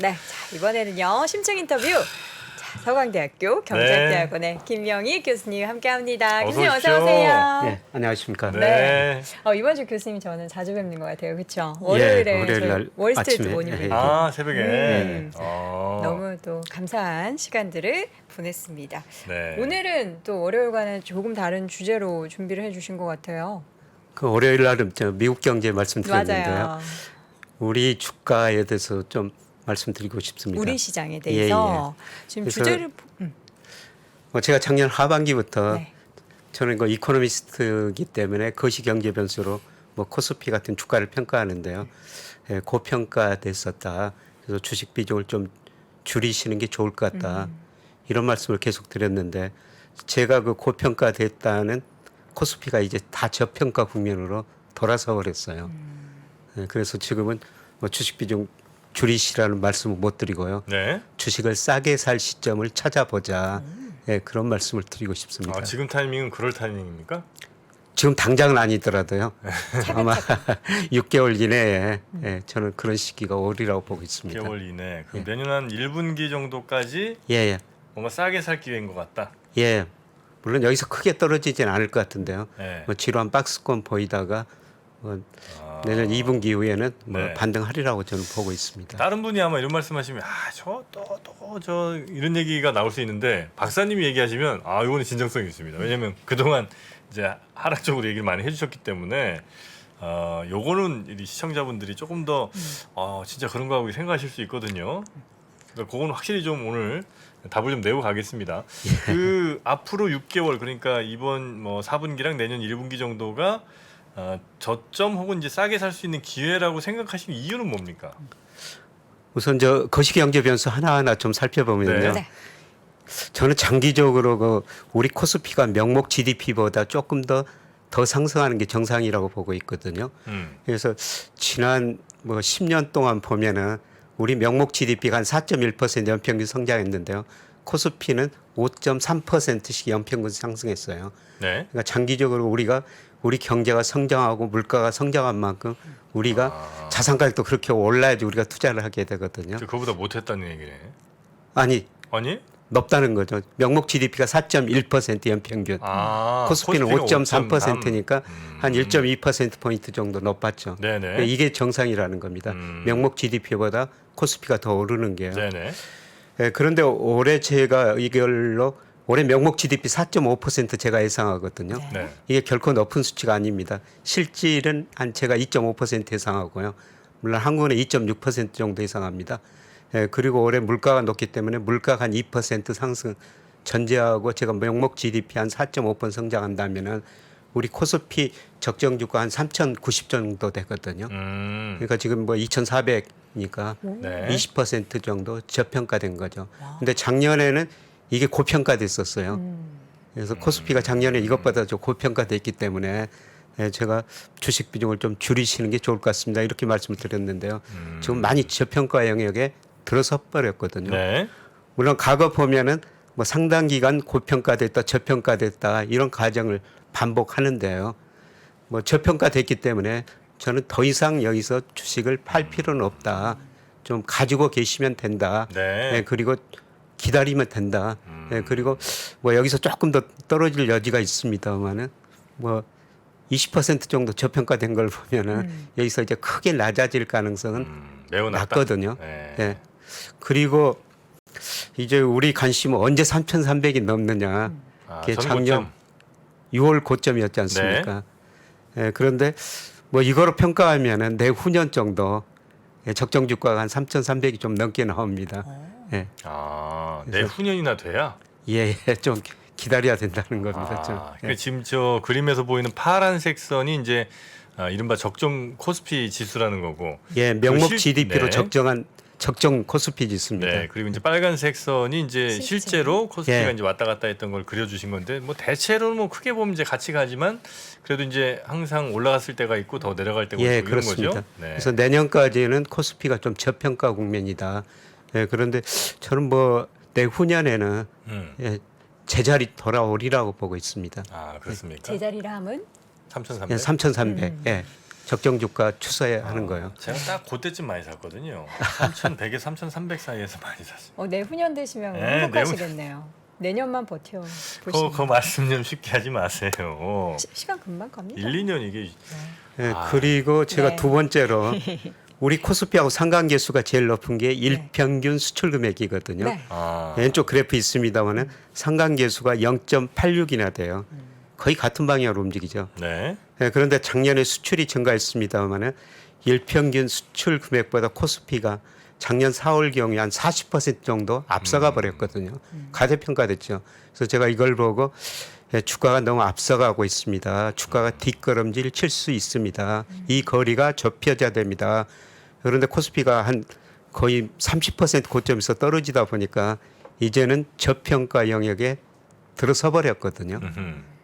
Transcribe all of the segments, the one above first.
네, 자 이번에는요 심층 인터뷰. 자, 서강대학교 경제학대학원의 김명희 교수님 함께합니다. 교수님 어서 오세요. 네, 안녕하십니까. 네. 이번 주 교수님 저는 자주 뵙는 것 같아요, 그렇죠? 월요일에 월요일 날 월스트리트 아침에, 모닝. 아, 새벽에. 너무 또 감사한 시간들을 보냈습니다. 네. 오늘은 또 월요일과는 조금 다른 주제로 준비를 해주신 것 같아요. 그 월요일 날은 저 미국 경제 말씀드렸는데요. 맞아요. 우리 주가에 대해서 좀 말씀드리고 싶습니다. 우리 시장에 대해서 지금 그래서 주제를 제가 작년 하반기부터 네. 저는 그 이코노미스트이기 때문에 거시 경제 변수로 뭐 코스피 같은 주가를 평가하는데요. 고평가됐었다. 그래서 주식 비중을 좀 줄이시는 게 좋을 것 같다. 이런 말씀을 계속 드렸는데 제가 그 고평가됐다는 코스피가 이제 다 저평가 국면으로 돌아서 버렸어요. 그래서 지금은 뭐 주식 비중 줄이시라는 말씀을 못 드리고요. 네. 주식을 싸게 살 시점을 찾아보자. 그런 말씀을 드리고 싶습니다. 아, 지금 타이밍은 그럴 타이밍입니까? 지금 당장은 아니더라도요. 아마 6개월 이내에 저는 그런 시기가 오리라고 보고 있습니다. 6개월 이내. 그럼 내년 한 1분기 정도까지 예. 뭔가 싸게 살 기회인 것 같다. 예. 물론 여기서 크게 떨어지진 않을 것 같은데요. 네. 뭐 지루한 박스권 보이다가 내년 2분기 이후에는 뭐 네. 반등하리라고 저는 보고 있습니다. 다른 분이 아마 이런 말씀하시면 저 이런 얘기가 나올 수 있는데 박사님이 얘기하시면 이거는 진정성이 있습니다. 왜냐하면 그동안 이제 하락 쪽으로 얘기를 많이 해주셨기 때문에 요거는 이 시청자분들이 조금 더 진짜 그런가 하고 생각하실 수 있거든요. 그러니까 그거는 확실히 좀 오늘 답을 좀 내고 가겠습니다. 그 앞으로 6개월 그러니까 이번 뭐 4분기랑 내년 1분기 정도가 저점 혹은 이제 싸게 살 수 있는 기회라고 생각하시는 이유는 뭡니까? 우선 저 거시경제 변수 하나하나 좀 살펴보면요. 네. 저는 장기적으로 그 우리 코스피가 명목 GDP보다 조금 더 상승하는 게 정상이라고 보고 있거든요. 그래서 지난 뭐 10년 동안 보면은 우리 명목 GDP가 한 4.1% 연평균 성장했는데요. 코스피는 5.3%씩 연평균 상승했어요. 네. 그러니까 장기적으로 우리 경제가 성장하고 물가가 성장한 만큼 우리가 자산 가격도 그렇게 올라야지 우리가 투자를 하게 되거든요. 그거보다 못했다는 얘기네. 아니 아니? 높다는 거죠. 명목 GDP가 4.1% 연평균. 코스피는 5.3%니까 한 1.2%포인트 정도 높았죠. 네네. 그러니까 이게 정상이라는 겁니다. 명목 GDP보다 코스피가 더 오르는 게요. 네네. 그런데 올해 제가 이걸로 올해 명목 GDP 4.5% 제가 예상하거든요. 네. 이게 결코 높은 수치가 아닙니다. 실질은 한 제가 2.5% 예상하고요. 물론 한국은 2.6% 정도 예상합니다. 그리고 올해 물가가 높기 때문에 물가가 한 2% 상승 전제하고 제가 명목 GDP 한 4.5% 성장한다면은 우리 코스피 적정 주가 한 3,090 정도 되거든요. 그러니까 지금 뭐 2,400이니까 네. 20% 정도 저평가된 거죠. 근데 작년에는 이게 고평가됐었어요. 그래서 코스피가 작년에 이것보다 좀 고평가됐기 때문에 제가 주식 비중을 좀 줄이시는 게 좋을 것 같습니다. 이렇게 말씀을 드렸는데요. 지금 많이 저평가 영역에 들어서 버렸거든요. 네. 물론 과거 보면은 뭐 상당 기간 고평가됐다, 저평가됐다 이런 과정을 반복하는데요. 뭐 저평가됐기 때문에 저는 더 이상 여기서 주식을 팔 필요는 없다. 좀 가지고 계시면 된다. 네. 그리고 기다리면 된다. 그리고 뭐 여기서 조금 더 떨어질 여지가 있습니다만은 뭐 20% 정도 저평가된 걸 보면은 여기서 이제 크게 낮아질 가능성은 매우 낮거든요. 네. 네. 그리고 이제 우리 관심은 언제 3,300이 넘느냐. 그게 작년 6월 고점이었지 않습니까? 그런데 뭐 이거로 평가하면은 내후년 정도 적정 주가가 한 3,300이 좀 넘게 나옵니다. 내후년이나 돼야? 좀 기다려야 된다는 겁니다. 좀. 그러니까 지금 저 그림에서 보이는 파란색 선이 이제 이른바 적정 코스피 지수라는 거고. 명목 GDP로 네. 적정 코스피 지수입니다. 네, 그리고 이제 빨간색 선이 이제 실제로 코스피가 이제 왔다 갔다 했던 걸 그려주신 건데 뭐 대체로는 뭐 크게 보면 이제 같이 가지만 그래도 이제 항상 올라갔을 때가 있고 더 내려갈 때가 있고 이런 그렇습니다. 거죠. 네. 그래서 내년까지는 코스피가 좀 저평가 국면이다. 그런데 저는 뭐 내후년에는 제자리 돌아오리라고 보고 있습니다. 그렇습니까? 제자리라 함은 3,300. 3,300. 적정 주가 추서하는 거예요. 제가 딱 그때쯤 많이 샀거든요. 3,100에 3,300 사이에서 많이 샀어요. 내후년 되시면 네, 행복하시겠네요. 내년만 버텨 보시면. 그 말씀 좀 쉽게 하지 마세요. 시간 금방 갑니다. 1, 2년 이게 예, 그리고 제가 네. 두 번째로 우리 코스피하고 상관계수가 제일 높은 게 일평균 수출 금액이거든요. 네. 왼쪽 그래프 있습니다만은 상관계수가 0.86이나 돼요. 거의 같은 방향으로 움직이죠. 네. 예, 그런데 작년에 수출이 증가했습니다만은 일평균 수출 금액보다 코스피가 작년 4월 경우에 한 40% 정도 앞서가 버렸거든요. 가대평가됐죠. 그래서 제가 이걸 보고 주가가 너무 앞서가고 있습니다. 주가가 뒷걸음질 칠 수 있습니다. 이 거리가 좁혀져야 됩니다. 그런데 코스피가 한 거의 30% 고점에서 떨어지다 보니까 이제는 저평가 영역에 들어서 버렸거든요.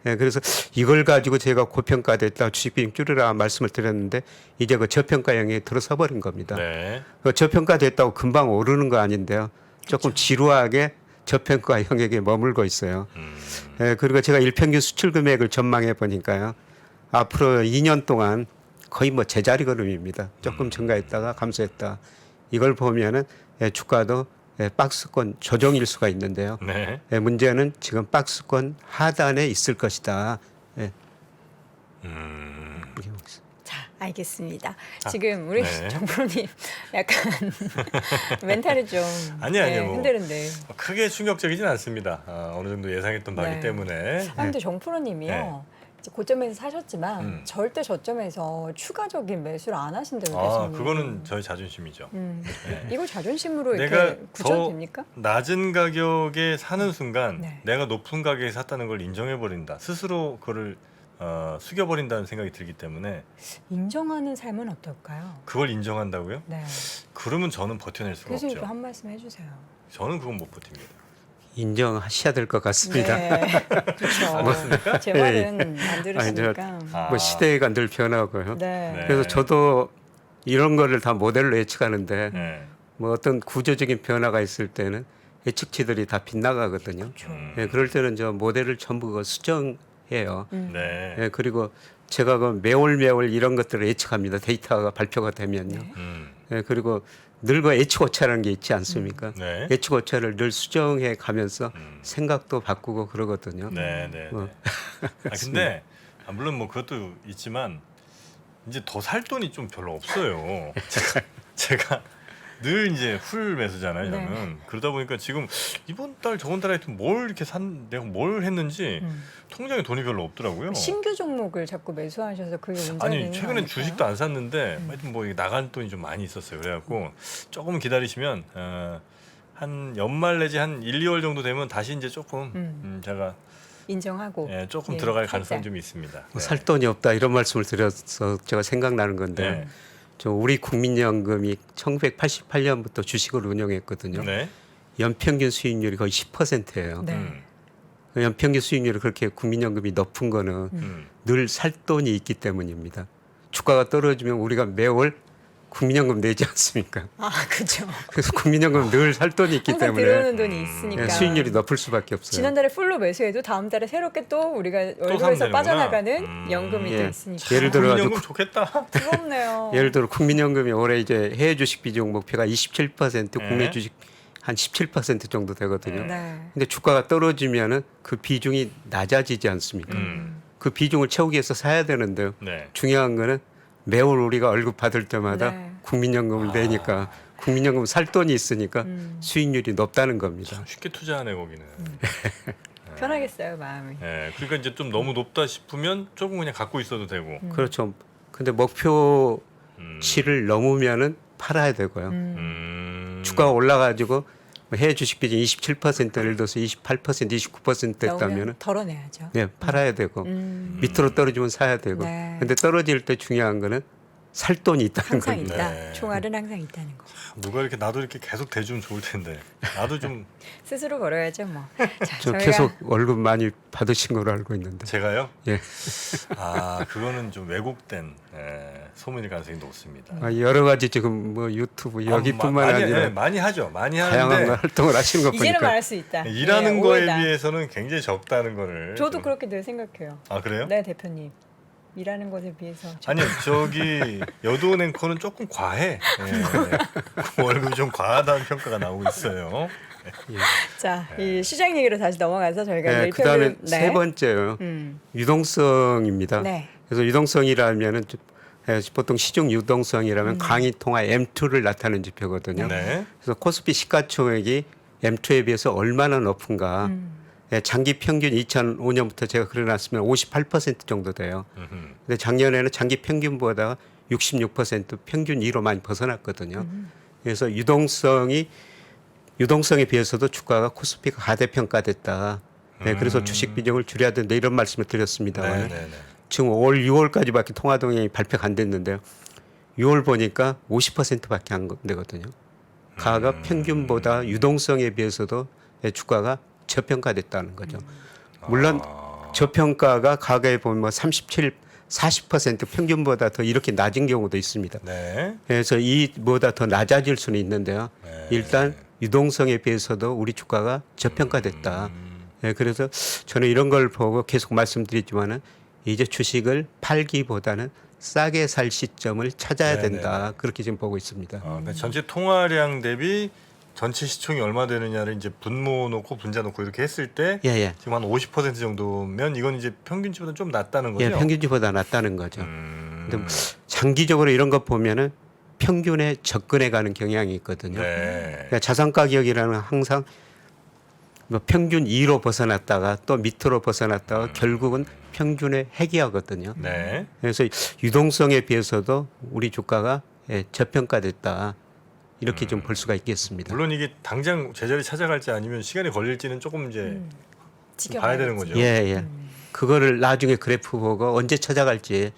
예, 그래서 이걸 가지고 제가 고평가됐다 주식 비중 줄이라 말씀을 드렸는데 이제 그 저평가 영역에 들어서 버린 겁니다. 네. 그 저평가됐다고 금방 오르는 거 아닌데요. 조금 지루하게 저평가 영역에 머물고 있어요. 예, 그리고 제가 일평균 수출 금액을 전망해 보니까요. 앞으로 2년 동안 거의 뭐 제자리 걸음입니다. 조금 증가했다가 감소했다. 이걸 보면은 주가도 박스권 조정일 수가 있는데요. 네. 문제는 지금 박스권 하단에 있을 것이다. 예. 이렇게 보고 있습니다. 자, 알겠습니다. 지금 우리 네. 정프로님 약간 멘탈이 좀 아니요, 뭐. 흔들흔들. 크게 충격적이진 않습니다. 어느 정도 예상했던 바기 네. 때문에. 근데 정프로님이요. 이제 고점에서 사셨지만 절대 저점에서 추가적인 매수를 안 하신다고 계시는. 그거는 저희 자존심이죠. 네. 이걸 자존심으로 내가 이렇게 굳혀도 더 됩니까? 낮은 가격에 사는 순간 네. 내가 높은 가격에 샀다는 걸 인정해 버린다. 스스로 그거를 숙여버린다는 생각이 들기 때문에 인정하는 삶은 어떨까요? 그걸 인정한다고요? 네. 그러면 저는 버텨낼 수가 교수님도 없죠. 한 말씀 해주세요. 저는 그건 못 버팁니다. 인정하셔야 될 것 같습니다. 네, 그렇죠. 제 말은 안 들으시니까. 뭐 시대가 늘 변하고요. 네. 네. 그래서 저도 이런 거를 다 모델로 예측하는데 네. 뭐 어떤 구조적인 변화가 있을 때는 예측치들이 다 빗나가거든요. 예, 그럴 때는 저 모델을 전부 그거 수정해요. 네. 예, 그리고 제가 그 매월 이런 것들을 예측합니다. 데이터가 발표가 되면요. 네. 예, 그리고 늘 그 예측 오차라는 게 있지 않습니까? 네. 예측 오차를 늘 수정해 가면서 생각도 바꾸고 그러거든요. 네, 네. 뭐. 근데 물론 뭐 그것도 있지만 이제 더 살 돈이 좀 별로 없어요. 제가 늘 이제 풀 매수잖아요, 저는. 네. 그러다 보니까 지금 이번 달 저번 달에 하여튼 뭘 이렇게 내가 뭘 했는지 통장에 돈이 별로 없더라고요. 신규 종목을 자꾸 매수하셔서 그게 문제가 되는 아니 거 최근에 아닐까요? 주식도 안 샀는데 하여튼 뭐 이게 나간 돈이 좀 많이 있었어요. 그래갖고 조금 기다리시면 한 연말 내지 한 1, 2월 정도 되면 다시 이제 조금 제가 인정하고 조금 예, 들어갈 살짝. 가능성이 좀 있습니다. 뭐 살 돈이 없다 이런 말씀을 드려서 제가 생각나는 건데 네. 저 우리 국민연금이 1988년부터 주식을 운영했거든요. 네. 연평균 수익률이 거의 10%예요. 네. 연평균 수익률이 그렇게 국민연금이 높은 거는 늘 살 돈이 있기 때문입니다. 주가가 떨어지면 우리가 매월 국민연금 내지 않습니까? 아, 그죠. 그래서 국민연금 늘 살 돈이 있기 항상 때문에 들어오는 돈이 있으니까. 예, 수익률이 높을 수밖에 없어요. 지난달에 풀로 매수해도 다음 달에 새롭게 또 우리가 사면 월급에서 되는구나. 빠져나가는 연금이 또 예. 있으니까. 예를 들어 가지고 국민연금 좋겠다. 부럽네요. 예를 들어 국민연금이 올해 이제 해외 주식 비중 목표가 27%, 국내 네. 주식 한 17% 정도 되거든요. 네. 근데 주가가 떨어지면은 그 비중이 낮아지지 않습니까? 그 비중을 채우기 위해서 사야 되는데요. 네. 중요한 거는 매월 우리가 월급 받을 때마다 네. 국민연금을 내니까 국민연금 살 돈이 있으니까 수익률이 높다는 겁니다. 쉽게 투자하네 거기는. 편하겠어요, 마음이. 네. 그러니까 이제 좀 너무 높다 싶으면 조금 그냥 갖고 있어도 되고. 그렇죠. 근데 목표치를 넘으면은 팔아야 되고요. 주가가 올라가지고 뭐 해외 주식 비중 27% 예를 들어서 28%, 29% 됐다면 나오면 덜어내야죠. 네, 팔아야 되고 밑으로 떨어지면 사야 되고. 네. 근데 떨어질 때 중요한 거는 살 돈이 있다는 항상 겁니다. 있다. 네. 총알은 항상 있다는 거. 누가 이렇게 나도 이렇게 계속 대주면 좋을 텐데. 나도 좀 스스로 걸어야죠, 뭐. 자, 저 저희가 계속 월급 많이 받으신 걸로 알고 있는데. 제가요. 예. 그거는 좀 왜곡된 소문일 가능성이 높습니다. 여러 가지 지금 뭐 유튜브 여기뿐만 많이, 아니라 많이 하죠. 많이 다양한 하는데 활동을 하시는 거 이제는 보니까 말할 수 있다. 일하는 예, 거에 오해다. 비해서는 굉장히 적다는 거를. 저도 좀- 그렇게 늘 생각해요. 아 그래요? 네, 대표님. 일하는 것에 비해서 아니요, 저기 여도 앵커는 조금 과해. 예. 월급이 좀 과하다는 평가가 나오고 있어요. 자, 이 시장 얘기로 다시 넘어가서 저희가 네, 이제 그다음에 일평균- 세 번째요. 유동성입니다. 네. 그래서 유동성이라면은 보통 시중 유동성이라면 강의 통화 M2를 나타내는 지표거든요. 네. 그래서 코스피 시가총액이 M2에 비해서 얼마나 높은가. 예, 장기 평균 2005년부터 제가 그려놨으면 58% 정도 돼요. 근데 작년에는 장기 평균보다 66% 평균 2로 많이 벗어났거든요. 그래서 유동성에 비해서도 주가가 코스피가 가대평가됐다. 네, 그래서 주식 비중을 줄여야 된다 이런 말씀을 드렸습니다만 네. 지금 올 6월까지밖에 통화 동향이 발표가 안 됐는데요. 6월 보니까 50%밖에 안 되거든요. 가가 평균보다 유동성에 비해서도 주가가 저평가됐다는 거죠. 물론 저평가가 가가에 보면 뭐 37, 40% 평균보다 더 이렇게 낮은 경우도 있습니다. 네. 그래서 이보다 더 낮아질 수는 있는데요. 네. 일단 유동성에 비해서도 우리 주가가 저평가됐다. 예, 그래서 저는 이런 걸 보고 계속 말씀드리지만은 이제 주식을 팔기보다는 싸게 살 시점을 찾아야 된다. 그렇게 지금 보고 있습니다. 그러니까 전체 통화량 대비 전체 시총이 얼마 되느냐를 이제 분모 놓고 분자 놓고 이렇게 했을 때 예, 예. 지금 한 50% 정도면 이건 이제 평균치보다 좀 낮다는 거죠. 예, 평균치보다 낮다는 거죠. 근데 음. 장기적으로 이런 거 보면은 평균에 접근해 가는 경향이 있거든요. 네. 그러니까 자산 가격이라는 항상 뭐 평균 2로 벗어났다가 또 밑으로 벗어났다가 결국은 평균에 해기하거든요. 네. 그래서 유동성에 비해서도 우리 주가가 저평가됐다. 이렇게 좀 볼 수가 있겠습니다. 물론 이게 당장 제자리 찾아갈지 아니면 시간이 걸릴지는 조금 이제 봐야 되는 거죠. 예, 예. 그거를 나중에 그래프 보고 언제 찾아갈지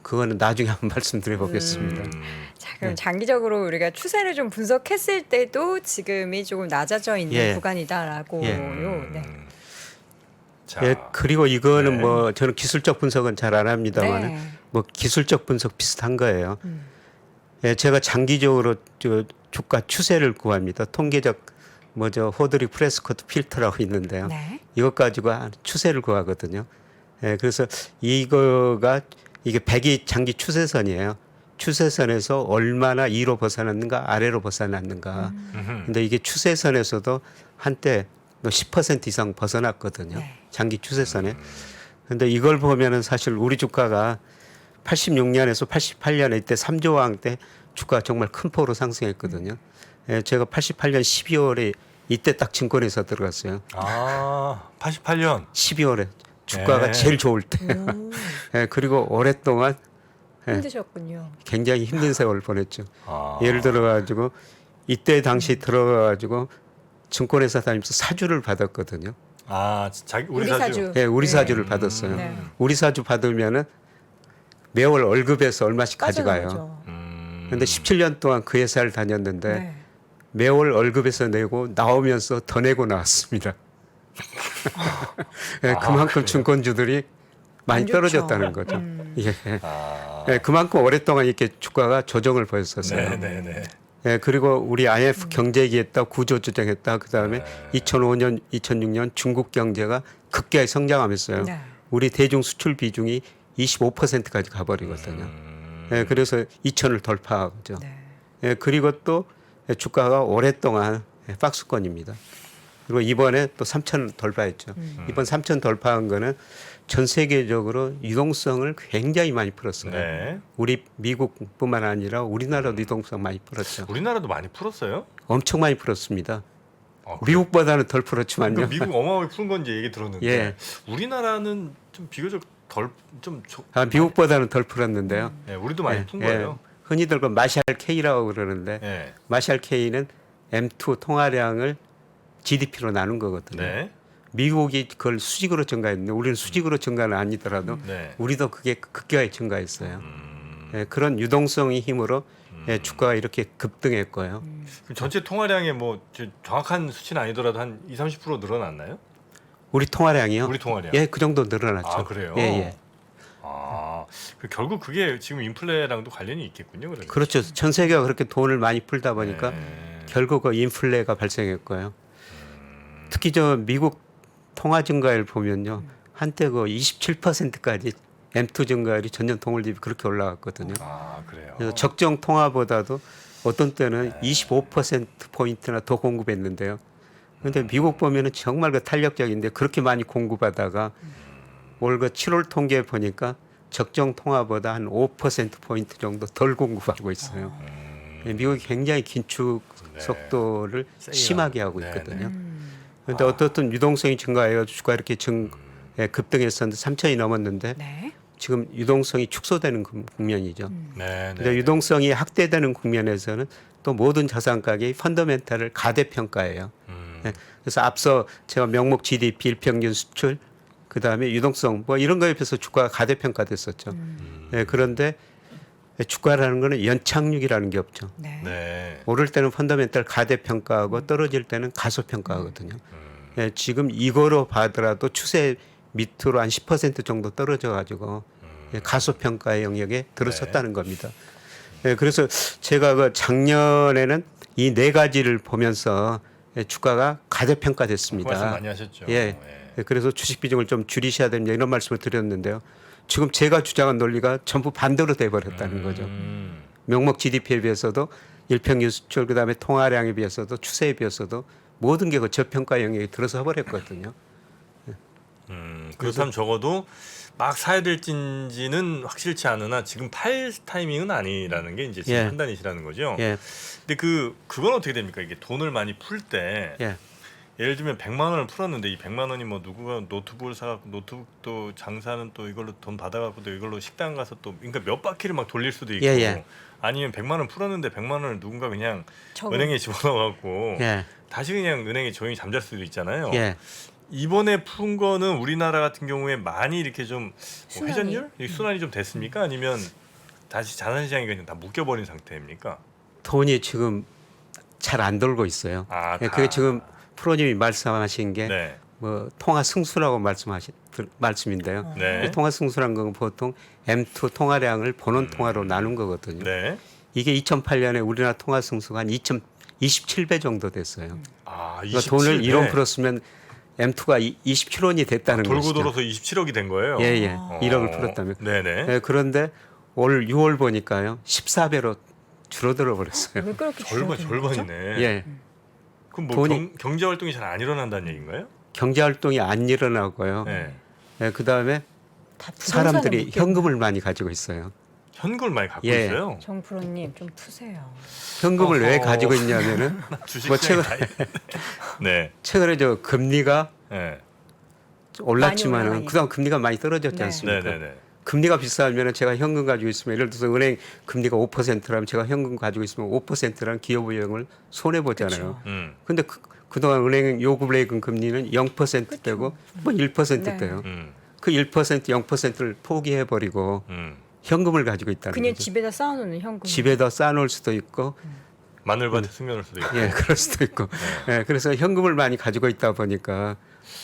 그거는 나중에 한번 말씀드려 보겠습니다. 자, 그럼 장기적으로 우리가 추세를 좀 분석했을 때도 지금이 조금 낮아져 있는 예. 구간이다라고요. 예. 네. 자, 예, 그리고 이거는 네. 뭐 저는 기술적 분석은 잘 안 합니다만 네. 뭐 기술적 분석 비슷한 거예요. 예, 제가 장기적으로 저 주가 추세를 구합니다. 통계적 뭐저 호드리 프레스코트 필터라고 있는데요. 네. 이것 가지고 추세를 구하거든요. 예, 그래서 이거가 이게 백이 장기 추세선이에요. 추세선에서 얼마나 위로 벗어났는가 아래로 벗어났는가. 근데 이게 추세선에서도 한때 10% 이상 벗어났거든요. 네. 장기 추세선에. 근데 이걸 보면은 사실 우리 주가가 86년에서 88년에 이때 3조 왕 때 주가 정말 큰 폭으로 상승했거든요. 예, 제가 88년 12월에 이때 딱 증권회사 들어갔어요. 88년 12월에 주가가 네. 제일 좋을 때. 예, 그리고 오랫동안 힘드셨군요. 굉장히 힘든 세월을 보냈죠. 아. 예를 들어 가지고 이때 당시 들어가 가지고 증권회사 다니면서 사주를 받았거든요. 자기 우리 사주. 예, 우리 네. 사주를 받았어요. 네. 우리 사주 받으면은 매월 월급에서 얼마씩 가져가요. 빠져나오죠. 근데 17년 동안 그 회사를 다녔는데 네. 매월 월급에서 내고 나오면서 더 내고 나왔습니다. 예, 그만큼 그래요? 증권주들이 많이 안 좋죠. 떨어졌다는 거죠. 예. 아. 예, 그만큼 오랫동안 이렇게 주가가 조정을 보였었어요. 네네네. 예, 그리고 우리 IMF 경제위기했다, 구조조정했다, 그 다음에 2005년, 2006년 중국 경제가 급격히 성장하면서요. 네. 우리 대중 수출 비중이 25%까지 가버리거든요. 예, 그래서 2천을 돌파하죠. 네. 예, 그리고 또 주가가 오랫동안 박스권입니다. 그리고 이번에 또 3천 돌파했죠. 이번 3천 돌파한 거는 전 세계적으로 유동성을 굉장히 많이 풀었어요. 네. 우리 미국뿐만 아니라 우리나라도 유동성 많이 풀었죠. 우리나라도 많이 풀었어요? 엄청 많이 풀었습니다. 그래요? 미국보다는 덜 풀었지만요. 그러니까 미국 어마어마하게 푼 건지 얘기 들었는데 예. 우리나라는 좀 비교적 미국보다는 덜 풀었는데요. 네, 우리도 많이 예, 푼 예. 거예요. 흔히들 그 마샬 K라고 그러는데 네. 마샬 K는 M2 통화량을 GDP로 나눈 거거든요. 네. 미국이 그걸 수직으로 증가했는데 우리는 수직으로 증가는 아니더라도 네. 우리도 그게 급격하게 증가했어요. 예, 그런 유동성의 힘으로 예, 주가가 이렇게 급등했고요. 그럼 전체 통화량의 정확한 수치는 아니더라도 한 20-30% 늘어났나요? 우리 통화량이요? 우리 통화량. 예, 그 정도 늘어났죠. 아, 그래요? 예, 예. 결국 그게 지금 인플레랑도 관련이 있겠군요. 그러면. 그렇죠. 전 세계가 그렇게 돈을 많이 풀다 보니까 네. 결국 그 인플레가 발생했고요. 특히 저 미국 통화 증가율 보면요. 한때 그 27%까지 M2 증가율이 전년 동월 대비 그렇게 올라갔거든요. 아 그래요. 그래서 적정 통화보다도 어떤 때는 25%포인트나 더 공급했는데요. 그런데 미국 보면은 정말 그 탄력적인데 그렇게 많이 공급하다가 올 그 7월 통계 보니까 적정 통화보다 한 5%포인트 정도 덜 공급하고 있어요. 미국이 굉장히 긴축 네. 속도를 세게 심하게 하고. 하고 있거든요. 네네. 그런데 어떻든 유동성이 증가해서 주가 이렇게 급등했었는데 3천이 넘었는데 네. 지금 유동성이 축소되는 국면이죠. 네. 근데 유동성이 확대되는 국면에서는 또 모든 자산 가격이 펀더멘탈을 가대평가해요. 네. 그래서 앞서 제가 명목 GDP 일평균 수출 그다음에 유동성 뭐 이런 거에 비해서 주가가 가대평가됐었죠. 네, 그런데 주가라는 거는 연착륙이라는 게 없죠. 네. 네. 오를 때는 펀더멘탈 가대평가하고 떨어질 때는 가소평가하거든요. 예, 지금 이거로 봐더라도 추세 밑으로 한 10% 정도 떨어져 가지고 예, 가소평가의 영역에 들어섰다는 겁니다. 예, 그래서 제가 그 작년에는 이 네 가지를 보면서 예, 주가가 가대평가됐습니다. 말씀 많이 하셨죠. 예. 예, 그래서 주식 비중을 좀 줄이셔야 됩니다. 이런 말씀을 드렸는데요. 지금 제가 주장한 논리가 전부 반대로 돼버렸다는 거죠. 명목 GDP에 비해서도 일평균 수출 그다음에 통화량에 비해서도 추세에 비해서도 모든 게 그 저평가 영역에 들어서 버렸거든요. 그렇다면 적어도 막 사야 될지는 확실치 않으나 지금 팔 타이밍은 아니라는 게 이제 지금 예. 판단이시라는 거죠. 예, 근데 그건 어떻게 됩니까? 이게 돈을 많이 풀 때 예, 예를 들면 100만 원을 풀었는데 이 100만 원이 뭐 누구가 노트북을 사갖고 노트북도 장사는 또 이걸로 돈 받아갖고 또 이걸로 식당 가서 또 그러니까 몇 바퀴를 막 돌릴 수도 있고 예, 예. 아니면 100만 원 풀었는데 100만 원을 누군가 그냥 저거. 은행에 집어넣어갖고 예, 다시 그냥 은행에 조용히 잠잘 수도 있잖아요. 예. 이번에 푼 거는 우리나라 같은 경우에 많이 이렇게 좀 뭐 순환이? 회전율 순환이 좀 됐습니까? 아니면 다시 자산시장이 그냥 다 묶여버린 상태입니까? 돈이 지금 잘 안 돌고 있어요. 아, 예, 다. 그게 지금 프로님이 말씀하신 게 네, 뭐 통화 승수라고 말씀인데요. 네. 이 통화 승수란 건 보통 M2 통화량을 본원 통화로 나눈 거거든요. 네. 이게 2008년에 우리나라 통화 승수가 한 27배 정도 됐어요. 아, 그러니까 27배. 돈을 1원 풀었으면 M2가 27원이 됐다는 돌고 것이죠. 돌아서 27억이 된 거예요. 예, 예. 어. 1억을 풀었다면. 네네. 예, 그런데 올 6월 보니까요. 14배로 줄어들어 버렸어요. 왜 그렇게 줄어드는 거죠? 절반이네. 예. 그럼 뭐 돈이- 경제 활동이 잘 안 일어난다는 얘기인가요? 경제 활동이 안 일어나고요. 네. 예, 그다음에 다 부동산을 사람들이 묶여. 현금을 많이 가지고 있어요. 현금을 많이 갖고 예. 있어요. 정프로님 좀 푸세요. 현금을 왜 어허. 가지고 있냐면은 주식 뭐 시장이 최근- 다 네. 최근에 저 금리가 네. 올랐지만은 올라가니까. 그다음 금리가 많이 떨어졌지 네. 않습니까? 네네네. 금리가 비싸면은 제가 현금 가지고 있으면 예를 들어서 은행 금리가 5%라면 제가 현금 가지고 있으면 5%라는 기업은행을 손해 보잖아요. 근데 그동안 은행 요구불예금 금리는 0%대고 뭐 1%대요. 그 1%, 0%를 포기해 버리고 현금을 가지고 있다는 그냥 거죠. 집에다 쌓아놓는 현금. 집에다 쌓아놓을 수도 있고, 마늘밭에 숨겨놓을 수도 있고. 예, 그럴 수도 있고. 예, 그래서 현금을 많이 가지고 있다 보니까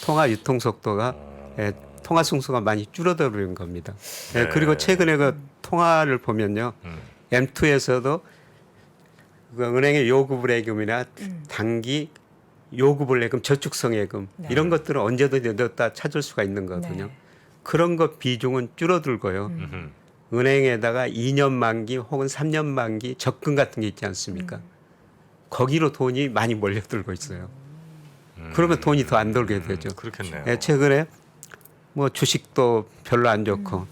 통화 유통 속도가 예, 통화 승수가 많이 줄어드는 겁니다. 예, 네. 그리고 최근에 그 통화를 보면요, M2에서도 그 은행의 요구불예금이나 단기 요구불예금, 저축성예금 네. 이런 것들은 언제든지 넣었다 찾을 수가 있는 거거든요. 네. 그런 것 비중은 줄어들고요. 음흠. 은행에다가 2년 만기 혹은 3년 만기 적금 같은 게 있지 않습니까? 거기로 돈이 많이 몰려들고 있어요. 그러면 돈이 더 안 돌게 되죠. 그렇겠네요. 예, 최근에 뭐 주식도 별로 안 좋고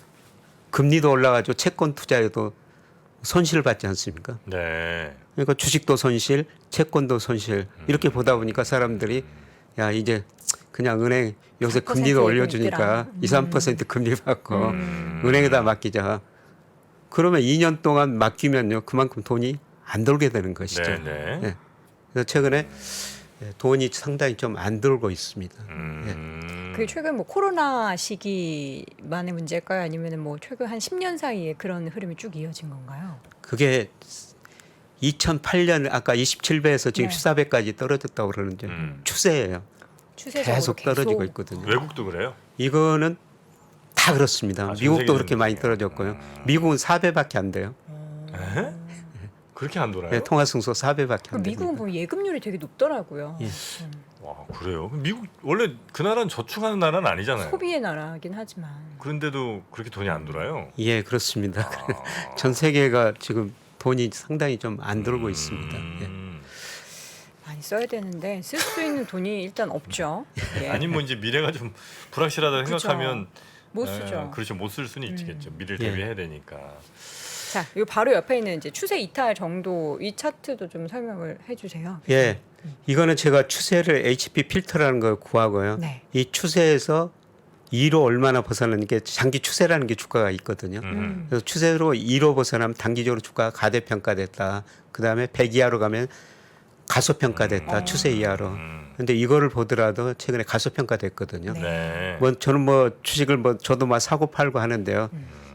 금리도 올라가지고 채권 투자에도 손실을 받지 않습니까? 네. 그러니까 주식도 손실, 채권도 손실 이렇게 보다 보니까 사람들이 야 이제 그냥 은행 요새 4% 금리도 올려주니까 있더라. 2, 3% 금리 받고 은행에다 맡기자. 그러면 2년 동안 맡기면요 그만큼 돈이 안 돌게 되는 것이죠. 네네. 예. 그래서 최근에 돈이 상당히 좀 안 돌고 있습니다. 그게 최근 뭐 코로나 시기만의 문제일까요? 아니면 뭐 최근 한 10년 사이에 그런 흐름이 쭉 이어진 건가요? 그게 2008년 아까 27배에서 지금 네. 14배까지 떨어졌다고 그러는데 추세예요. 추세적으로 계속 떨어지고 있거든요. 외국도 그래요? 이거는 다 그렇습니다. 아, 전 미국도 세계적인 그렇게 많이 느낌이에요. 떨어졌고요. 미국은 4배밖에 안 돼요. 에? 그렇게 안 돌아요? 예, 통화 승소 4배밖에 안 미국은 됩니다. 보면 예금률이 되게 높더라고요. 예. 와 그래요? 미국 원래 그 나라는 저축하는 나라는 아니잖아요. 소비의 나라긴 하지만. 그런데도 그렇게 돈이 안 돌아요. 예, 그렇습니다. 아. 전 세계가 지금 돈이 상당히 좀 안 들어오고 있습니다. 예. 많이 써야 되는데 쓸 수 있는 돈이 일단 없죠. 예. 아니 뭐 이제 미래가 좀 불확실하다 그쵸. 생각하면 못 쓰죠. 그렇죠. 못 쓸 수는 있겠죠. 미래를 예. 대비해야 되니까. 자, 요 바로 옆에 있는 이제 추세 이탈 정도 이 차트도 좀 설명을 해주세요. 예, 이거는 제가 추세를 HP 필터라는 걸 구하고요. 네. 이 추세에서 2로 얼마나 벗어나는 게 장기 추세라는 게 주가가 있거든요. 그래서 추세로 2로 벗어나면 단기적으로 주가가 가대평가됐다. 그 다음에 100 이하로 가면 가소평가됐다. 추세 이하로. 근데 이거를 보더라도 최근에 가소평가됐거든요. 네. 네. 뭐 저는 뭐 주식을 뭐 저도 막 사고 팔고 하는데요.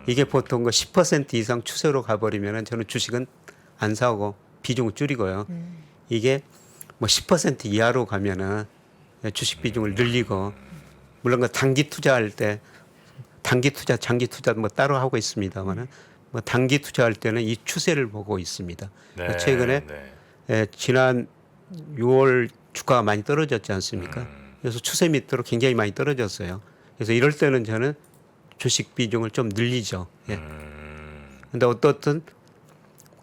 이게 보통 그 10% 이상 추세로 가버리면은 저는 주식은 안 사고 비중을 줄이고요. 이게 뭐 10% 이하로 가면은 주식 비중을 늘리고 물론 그 단기 투자할 때 단기 투자, 장기 투자 뭐 따로 하고 있습니다만은 뭐 단기 투자할 때는 이 추세를 보고 있습니다. 네. 최근에 네. 지난 6월 주가가 많이 떨어졌지 않습니까? 그래서 추세 밑으로 굉장히 많이 떨어졌어요. 그래서 이럴 때는 저는 주식 비중을 좀 늘리죠. 예. 근데 어떻든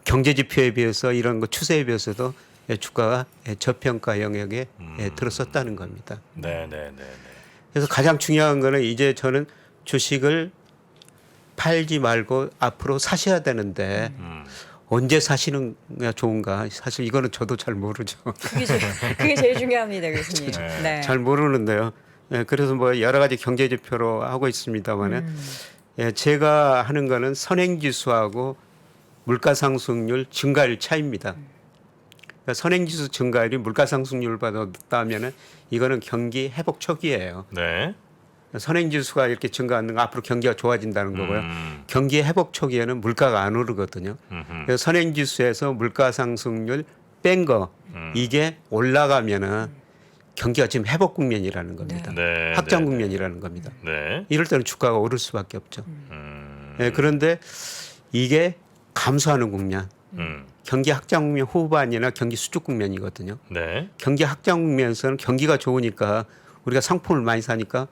경제 지표에 비해서 이런 거 추세에 비해서도 주가가 저평가 영역에 들어섰다는 겁니다. 네, 네, 네, 네. 그래서 가장 중요한 거는 이제 저는 주식을 팔지 말고 앞으로 사셔야 되는데 언제 사시는 게 좋은가? 사실 이거는 저도 잘 모르죠. 그게 제일 중요합니다, 교수님. 네. 잘 모르는데요. 예, 그래서 뭐 여러 가지 경제 지표로 하고 있습니다만은 예, 제가 하는 거는 선행지수하고 물가 상승률 증가율 차이입니다. 그러니까 선행지수 증가율이 물가 상승률보다 높다면은 이거는 경기 회복 초기예요. 네. 선행지수가 이렇게 증가하는 건 앞으로 경기가 좋아진다는 거고요. 경기 회복 초기에는 물가가 안 오르거든요. 그래서 선행지수에서 물가 상승률 뺀 거 이게 올라가면은 경기가 지금 회복 국면이라는 겁니다. 네. 확장 네, 국면이라는 겁니다. 네. 이럴 때는 주가가 오를 수밖에 없죠. 예, 그런데 이게 감소하는 국면, 경기 확장 국면 후반이나 경기 수축 국면이거든요. 네. 경기 확장 국면에서는 경기가 좋으니까 우리가 상품을 많이 사니까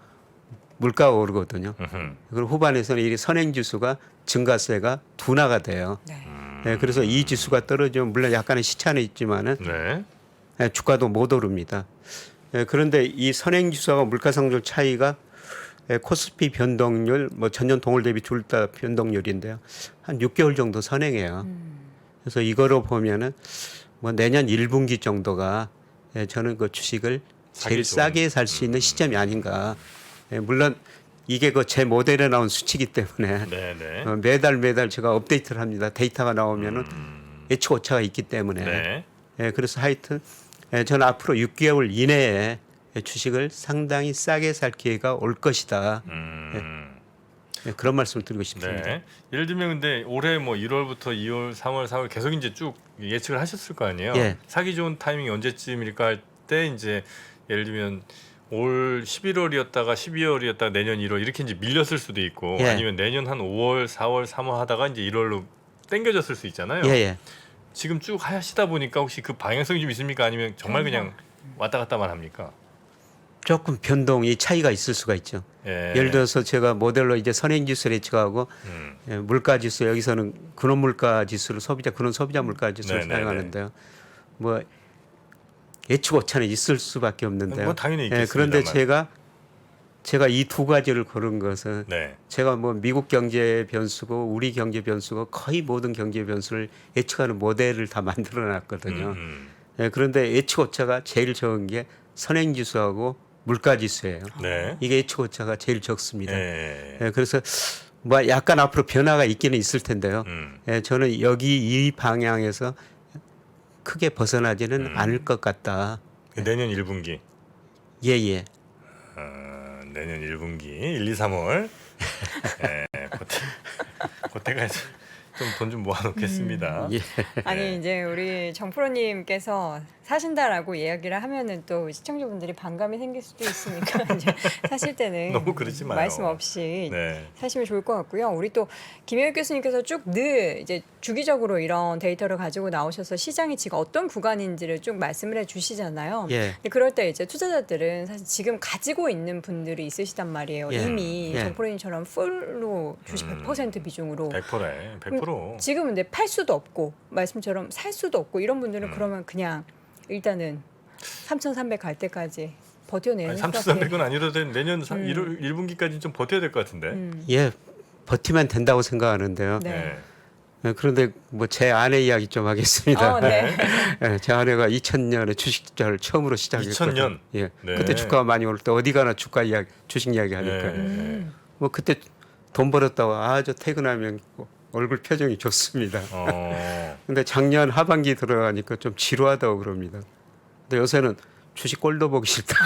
물가가 오르거든요. 그리고 후반에서는 이 선행지수가 증가세가 둔화가 돼요. 네. 예, 그래서 이 지수가 떨어지면 물론 약간의 시차는 있지만은 네. 예, 주가도 못 오릅니다. 예, 그런데 이 선행지수와 물가상승 차이가 코스피 변동률, 뭐 전년 동월 대비 둘 다 변동률인데요. 한 6개월 정도 선행해요. 그래서 이거로 보면은 뭐 내년 1분기 정도가 저는 그 주식을 제일 싸게 살 수 있는 시점이 아닌가. 물론 이게 그 제 모델에 나온 수치이기 때문에 네, 네. 매달 제가 업데이트를 합니다. 데이터가 나오면은 예측 오차가 있기 때문에. 네. 그래서 하여튼 저는 앞으로 6개월 이내에 주식을 상당히 싸게 살 기회가 올 것이다. 그런 말씀을 드리고 싶습니다. 네. 예를 들면 근데 올해 뭐 1월부터 2월, 3월, 4월 계속 이제 쭉 예측을 하셨을 거 아니에요. 예. 사기 좋은 타이밍이 언제쯤일까 할 때 이제 예를 들면 올 11월이었다가 12월이었다가 내년 1월 이렇게 이제 밀렸을 수도 있고 예. 아니면 내년 한 5월, 4월, 3월 하다가 이제 1월로 땡겨졌을 수 있잖아요. 예. 지금 쭉 하시다 보니까 혹시 그 방향성이 좀 있습니까? 아니면 정말 그냥 왔다 갔다만 합니까? 조금 변동이 차이가 있을 수가 있죠. 예. 예를 들어서 제가 모델로 이제 선행지수를 예측하고 물가지수 여기서는 근원물가지수를 근원소비자 물가지수를 네네네. 사용하는데요. 뭐 예측 오차는 있을 수밖에 없는데요. 뭐 당연히 있겠습니다만. 그런데 제가 이 두 가지를 고른 것은 네. 제가 뭐 미국 경제 변수고 우리 경제 변수고 거의 모든 경제 변수를 예측하는 모델을 다 만들어놨거든요. 그런데 예측 오차가 제일 적은 게 선행지수하고 물가지수예요. 네. 이게 예측 오차가 제일 적습니다. 예. 그래서 뭐 약간 앞으로 변화가 있기는 있을 텐데요. 음. 저는 여기 이 방향에서 크게 벗어나지는 않을 것 같다. 내년 1분기. 예. 내년 1분기 1, 2, 3월 그때가 좀 돈 좀 모아놓겠습니다. 예. 아니 이제 우리 정프로님께서 사신다라고 이야기를 하면은 또 시청자분들이 반감이 생길 수도 있으니까 이제 사실 때는 너무 그러지 마요. 말씀 없이 네. 사시면 좋을 것 같고요. 우리 또 김혜욱 교수님께서 쭉 늘 이제 주기적으로 이런 데이터를 가지고 나오셔서 시장이 지금 어떤 구간인지를 쭉 말씀을 해주시잖아요. 예. 근데 그럴 때 이제 투자자들은 사실 지금 가지고 있는 분들이 있으시단 말이에요. 예. 이미 예. 정프로님처럼 풀로 주식 100% 비중으로 100%래. 100%. 지금은 근데 팔 수도 없고 말씀처럼 살 수도 없고 이런 분들은 그러면 그냥 일단은 3,300 갈 때까지 버텨내는 3,300은 아니라도 내년 1월 1분기까지 좀 버텨야 될 것 같은데. 예, 버티면 된다고 생각하는데요. 네. 예, 그런데 뭐 제 아내 이야기 좀 하겠습니다. 네. 예, 제 아내가 2000년에 주식 투자를 처음으로 시작했거든요. 2000년? 예, 네. 그때 주가가 많이 오를 때 어디 가나 주가 이야기, 주식 이야기 하니까 네. 뭐 그때 돈 벌었다고 저 퇴근하면 얼굴 표정이 좋습니다. 근데 작년 하반기 들어가니까 좀 지루하다고 그럽니다. 근데 요새는 주식 꼴도 보기 싫다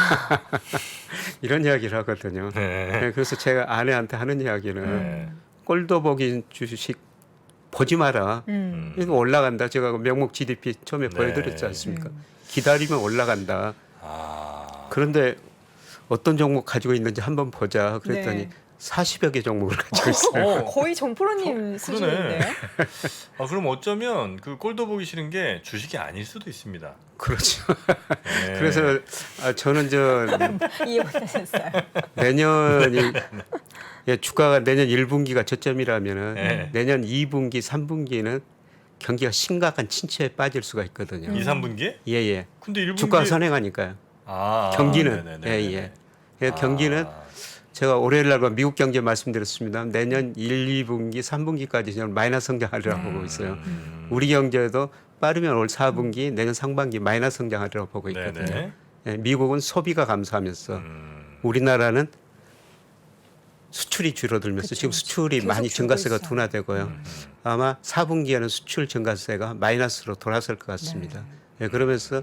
이런 이야기를 하거든요. 네. 네, 그래서 제가 아내한테 하는 이야기는 네. 꼴도 보기 주식 보지 마라. 이거 올라간다. 제가 그 명목 GDP 처음에 네. 보여드렸지 않습니까? 기다리면 올라간다. 아. 그런데 어떤 종목 가지고 있는지 한번 보자. 그랬더니 네. 40여 개 종목을 가지고 있어요. 거의 정프로님 수준인데요. 아, 그럼 어쩌면 그 꼴도 보기 싫은 게 주식이 아닐 수도 있습니다. 그렇죠. 네. 그래서 저는 이해 못하셨어요. 내년이 예, 주가가 내년 1분기가 저점이라면은 네. 내년 2분기, 3분기는 경기가 심각한 침체에 빠질 수가 있거든요. 2, 3분기에? 예, 예. 근데 1분기 주가 선행하니까요. 경기는 네네네. 예, 예. 경기는 제가 월요일 날 미국 경제 말씀드렸습니다. 내년 1, 2분기, 3분기까지 저는 마이너스 성장하리라고 보고 있어요. 우리 경제도 빠르면 올 4분기, 내년 상반기 마이너스 성장하리라고 보고 있거든요. 네네. 예, 미국은 소비가 감소하면서 우리나라는 수출이 줄어들면서 지금 수출이 계속 많이 줄고 증가세가 있어요. 둔화되고요. 아마 4분기에는 수출 증가세가 마이너스로 돌아설 것 같습니다. 예, 그러면서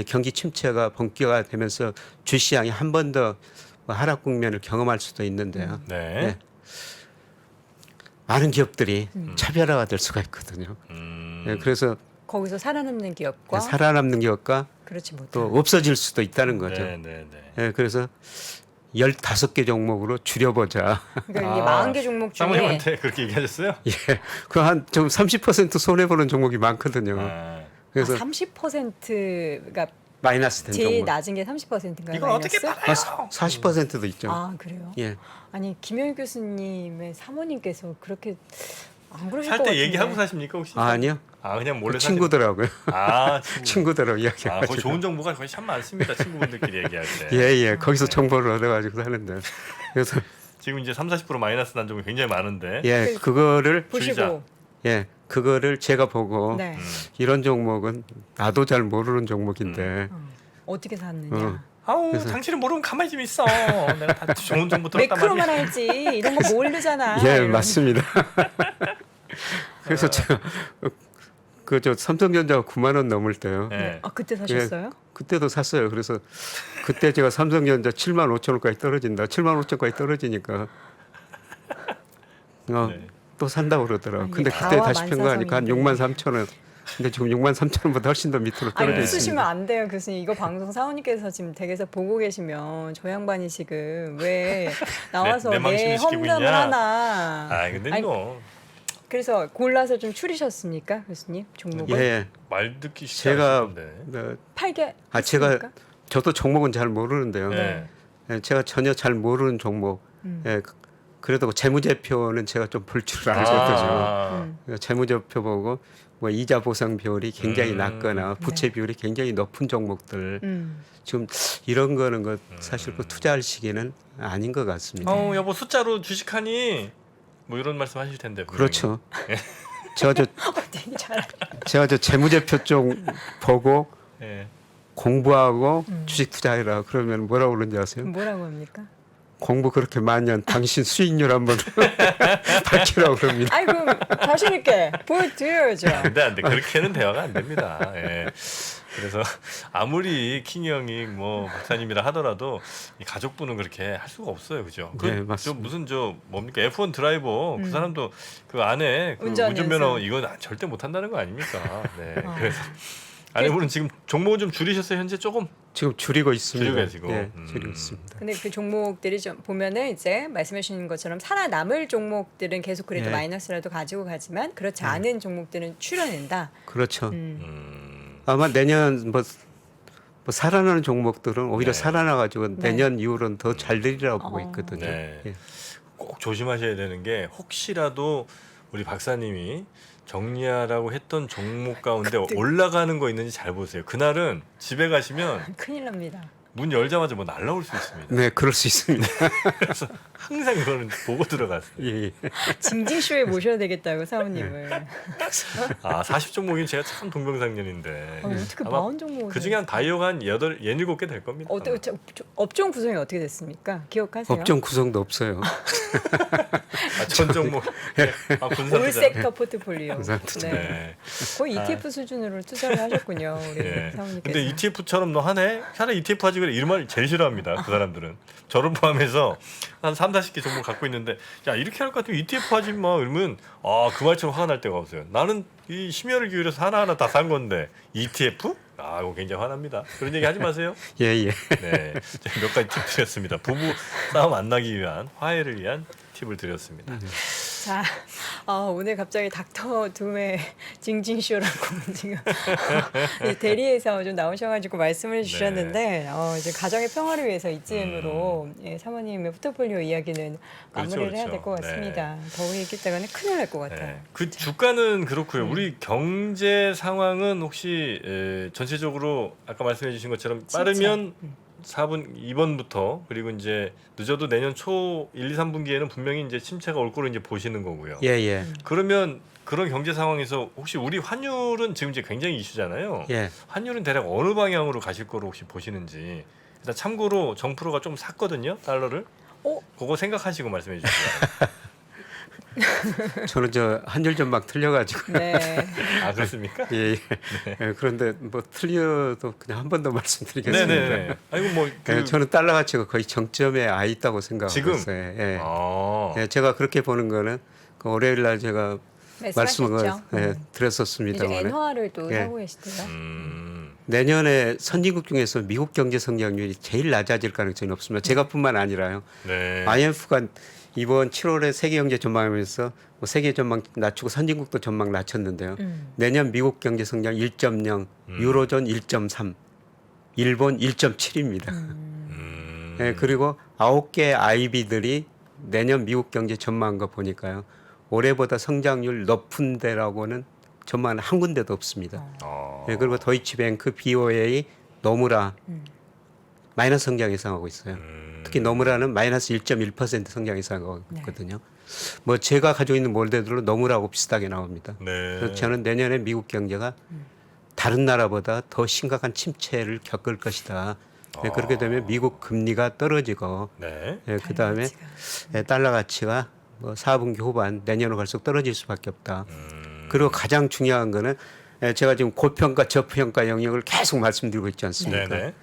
경기 침체가 본격화되면서 주시장이 한 번 더 하락 국면을 경험할 수도 있는데요. 네. 예, 많은 기업들이 차별화가 될 수가 있거든요. 예, 그래서 거기서 살아남는 기업과 살아남는 기업과 그렇지 못한 또 없어질 수도 있다는 거죠. 네네네. 예, 그래서 15개 종목으로 줄여보자. 그러니까 이게 40개 종목 중에 사모님한테 그렇게 얘기하셨어요? 예, 그한좀 30% 손해 보는 종목이 많거든요. 아. 그래서 30%가 마이너스 된 제일 종목. 낮은 게 30%인가요? 이걸 어떻게 마이너스? 받아요? 40%도 있죠. 아 그래요? 예, 아니 김효일 교수님의 사모님께서 그렇게 안 그러실 것 살 때 같은데. 얘기하고 사십니까 혹시? 아니요. 아 그냥 몰래 그 친구들하고요. 아 친구들하고 아, 이야기해가지고. 거기 좋은 정보가 거의 참 많습니다. 친구분들끼리 얘기할 때. 예, 거기서 정보를 얻어가지고 하는데. 그래서 지금 이제 30-40% 마이너스 난 종이 굉장히 많은데. 예, 그거를 보시고 그거를 제가 보고 네. 이런 종목은 나도 잘 모르는 종목인데 어떻게 샀느냐. 어, 아우 그래서- 당신은 모르면 가만히 좀 있어. 내가 다 좋은 정보 들었단 매크로만 말이야. 알지 이런 거 모르잖아. 예, 이런. 맞습니다. 그래서 제가 그저 삼성전자가 9만 원 넘을 때요. 네. 아 그때 사셨어요? 그때도 샀어요. 그래서 그때 제가 삼성전자 7만 5천 원까지 떨어진다. 7만 5천까지 떨어지니까 네. 또 산다고 그러더라고. 이게 근데 그때 가와 다시 평가하니까 한 만사성인데. 6만 3천 원. 근데 지금 6만 3천 원보다 훨씬 더 밑으로 아니 떨어져 웃으시면 있습니다. 안 돼요 교수님. 이거 방송 사원님께서 지금 댁에서 보고 계시면 저 양반이 지금 왜 나와서 내 망신을 내 시키고 험담을 있냐? 하나. 아 근데 아니, 뭐 그래서 골라서 좀 추리셨습니까 교수님 종목을? 예, 말 듣기 쉽지 제가 않은데. 팔게 제가 했습니까? 저도 종목은 잘 모르는데요. 네. 예, 제가 전혀 잘 모르는 종목. 예, 그래도 재무제표는 제가 좀 볼 줄 알거든요. 아. 재무제표 보고 뭐 이자 보상 비율이 굉장히 음. 낮거나 부채 비율이 굉장히 높은 종목들 음. 지금 이런 거는 사실 그 투자할 시기는 아닌 것 같습니다. 여보 숫자로 주식하니 뭐 이런 말씀 하실 텐데. 분명히. 그렇죠. 제가 되게 잘. 제가 저 재무제표 쪽 보고 예. 공부하고 주식 투자해라 그러면 뭐라고 그러는지 아세요? 뭐라고 합니까? 공부 그렇게 많이 한 당신 수익률 한번 밝히라고 그럽니다. 아이 그럼 자신 있게 보여드려야죠. 안돼 그렇게는 대화가 안 됩니다. 예. 그래서 아무리 킹이 형이 뭐 박사님이라 하더라도 이 가족분은 그렇게 할 수가 없어요, 그죠? 네, 저 맞습니다. 무슨 저 뭡니까 F1 드라이버 그 사람도 그 안에 그 운전 운전면허 연습. 이건 절대 못 한다는 거 아닙니까? 네, 그래서 아내분은 지금 종목은 좀 줄이셨어요 현재 조금? 지금 줄이고 있습니다. 줄이고 계시고. 예, 줄이고 있습니다. 근데 그 종목들이 좀 보면은 이제 말씀해 주신 것처럼 살아남을 종목들은 계속 그래도 예. 마이너스라도 가지고 가지만 그렇지 않은 종목들은 출현한다. 그렇죠. 음. 아마 내년 뭐 살아나는 종목들은 오히려 네. 살아나가지고 네. 내년 이후로는 더 잘 되리라고 보고 있거든요. 네. 예. 꼭 조심하셔야 되는 게 혹시라도 우리 박사님이 정리하라고 했던 종목 가운데 올라가는 거 있는지 잘 보세요. 그날은 집에 가시면 큰일 납니다. 문 열자마자 뭐 날라올 수 있습니다. 네, 그럴 수 있습니다. 그래서 항상 그거는 보고 들어가세요. 예, 예. 징징쇼에 모셔야 되겠다고 사모님을. 아, 40종목이면 제가 참 동병상련인데. 어떻게 아마 40종목을. 그 중에 한 다이어가 한 7개 될 겁니다. 어때 업종 구성이 어떻게 됐습니까? 기억하세요? 업종 구성도 없어요. 아, 전 종목. 아, 군사 올 투자. 섹터 포트폴리오. 군사 투자. 네. 네. 거의 ETF 수준으로 투자를 하셨군요, 우리 예. 사모님께서. 근데 ETF처럼 너 하네? 차라리 ETF 하지 그래. 이런 말 제일 싫어합니다. 그 사람들은. 저를 포함해서 한 3, 40개 종목 갖고 있는데 야, 이렇게 할 것 같으면 ETF 하지 마. 이러면 아, 그 말처럼 화가 날 때가 없어요. 나는 이 심혈을 기울여서 하나하나 다 산 건데 ETF? 아, 이거 굉장히 화납니다. 그런 얘기 하지 마세요. 예, 예. 네. 제가 몇 가지 팁 드렸습니다. 부부 싸움 안 나기 위한 화해를 위한 팁을 드렸습니다. 자, 오늘 갑자기 닥터 둠의 징징쇼라고 지금 대리에서 좀 나오셔가지고 말씀을 해주셨는데 이제 가정의 평화를 위해서 이쯤으로 예, 사모님의 포트폴리오 이야기는 마무리를 그렇죠, 해야 될 것 그렇죠. 같습니다. 더 얘기 때문에 큰일 날 것 같아요. 네. 그 주가는 그렇고요. 우리 경제 상황은 혹시 전체적으로 아까 말씀해 주신 것처럼 빠르면 4분 2번부터 그리고 이제 늦어도 내년 초 1, 2, 3분기에는 분명히 이제 침체가 올 거로 이제 보시는 거고요. 예, 예. 그러면 그런 경제 상황에서 혹시 우리 환율은 지금 이제 굉장히 이슈잖아요. 예. 환율은 대략 어느 방향으로 가실 거로 혹시 보시는지. 일단 참고로 정프로가 좀 샀거든요, 달러를. 그거 생각하시고 말씀해 주세요. 저는 저 한율 전망 틀려가지고. 네. 아, 그렇습니까? 예, 예. 예, 그런데 뭐 틀려도 그냥 한 번 더 말씀드리겠습니다. 네네네. 아이고 뭐 예, 저는 달러 가치가 거의 정점에 아 있다고 생각하고 지금? 있어요. 예. 아. 예, 제가 그렇게 보는 거는 그 월요일 날 제가 말씀을 말씀하셨죠. 예, 이제 드렸었습니다만 엔화를 또 예. 사고 계시대요. 내년에 선진국 중에서 미국 경제 성장률이 제일 낮아질 가능성이 높습니다. 제가뿐만 아니라요. 네. IMF가 이번 7월에 세계 경제 전망하면서 뭐 세계 전망 낮추고 선진국도 전망 낮췄는데요. 내년 미국 경제 성장 1.0, 유로존 1.3, 일본 1.7입니다. 예, 그리고 9개 IB들이 내년 미국 경제 전망한 거 보니까요. 올해보다 성장률 높은 데라고는 전망은 한 군데도 없습니다. 예, 그리고 도이치뱅크, BOA, 노무라 마이너스 성장 예상하고 있어요. 특히 노무라는 마이너스 1.1% 성장 예상하고 있거든요. 뭐 제가 가지고 있는 몰드들로 노무라하고 비슷하게 나옵니다. 네. 그래서 저는 내년에 미국 경제가 다른 나라보다 더 심각한 침체를 겪을 것이다. 예, 그렇게 되면 미국 금리가 떨어지고 네. 예, 그다음에 예, 달러 가치가 뭐 4분기 후반 내년으로 갈수록 떨어질 수밖에 없다. 그리고 가장 중요한 거는 예, 제가 지금 고평가 저평가 영역을 계속 말씀드리고 있지 않습니까? 네네.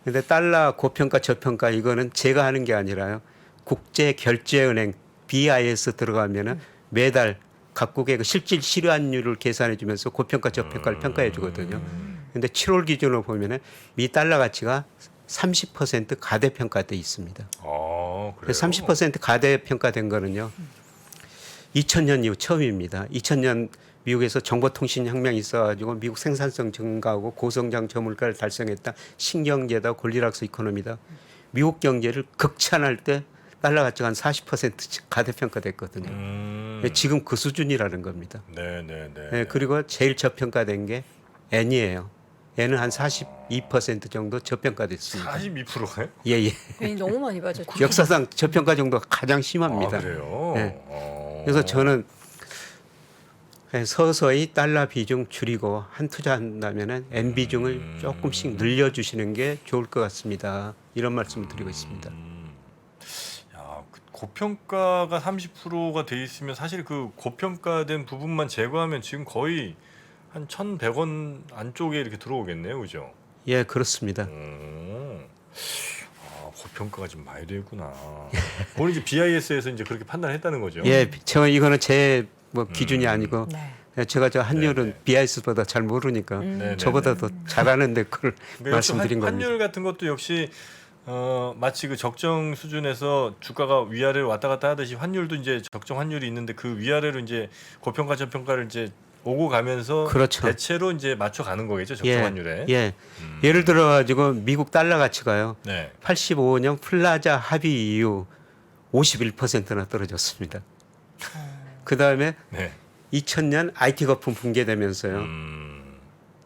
근데 달러 고평가 저평가 이거는 제가 하는 게 아니라요. 국제결제은행 BIS 들어가면은 매달 각국의 그 실질 실환율을 계산해 주면서 고평가 저평가를 평가해 주거든요. 근데 7월 기준으로 보면은 미 달러 가치가 30% 가대평가돼 있습니다. 그래요? 그래서 30% 가대평가된 거는요. 2000년 이후 처음입니다. 2000년 미국에서 정보통신 혁명이 있어가지고 미국 생산성 증가하고 고성장 저물가를 달성했다. 신경제다, 골디락스 이코노미다. 미국 경제를 극찬할 때 달러 가치가 한 40% 가대평가됐거든요. 지금 그 수준이라는 겁니다. 네네네. 네, 그리고 제일 저평가된 게 N이에요. N은 한 42% 정도 저평가됐습니다. 42%가요? 예, 예. 괜히 너무 많이 빠졌죠. 역사상 저평가 정도가 가장 심합니다. 아, 그래요? 네. 그래서 저는 서서히 달러 비중 줄이고 한 투자한다면은 N 비중을 조금씩 늘려주시는 게 좋을 것 같습니다. 이런 말씀을 드리고 있습니다. 야, 그 고평가가 30%가 돼 있으면 사실 그 고평가된 부분만 제거하면 지금 거의 한 1,100원 안쪽에 이렇게 들어오겠네요, 그죠? 예, 그렇습니다. 고평가가 좀 많이 되구나. 오늘 이제 BIS에서 이제 그렇게 판단했다는 거죠. 예, 저 이거는 제 뭐 기준이 아니고 네. 제가 저 환율은 네네. BIS보다 잘 모르니까 네네네. 저보다 더 잘하는데 그걸 그러니까 역시 말씀드린 겁니다. 환율 같은 것도 역시 마치 그 적정 수준에서 주가가 위아래로 왔다 갔다 하듯이 환율도 이제 적정 환율이 있는데 그 위아래로 이제 고평가 저평가를 이제 오고 가면서 그렇죠. 대체로 이제 맞춰 가는 거겠죠, 적정 예, 환율에. 예. 예를 들어 가지고 미국 달러 가치가요. 네. 85년 플라자 합의 이후 51%나 떨어졌습니다. 그 다음에 네. 2000년 IT 거품 붕괴되면서요.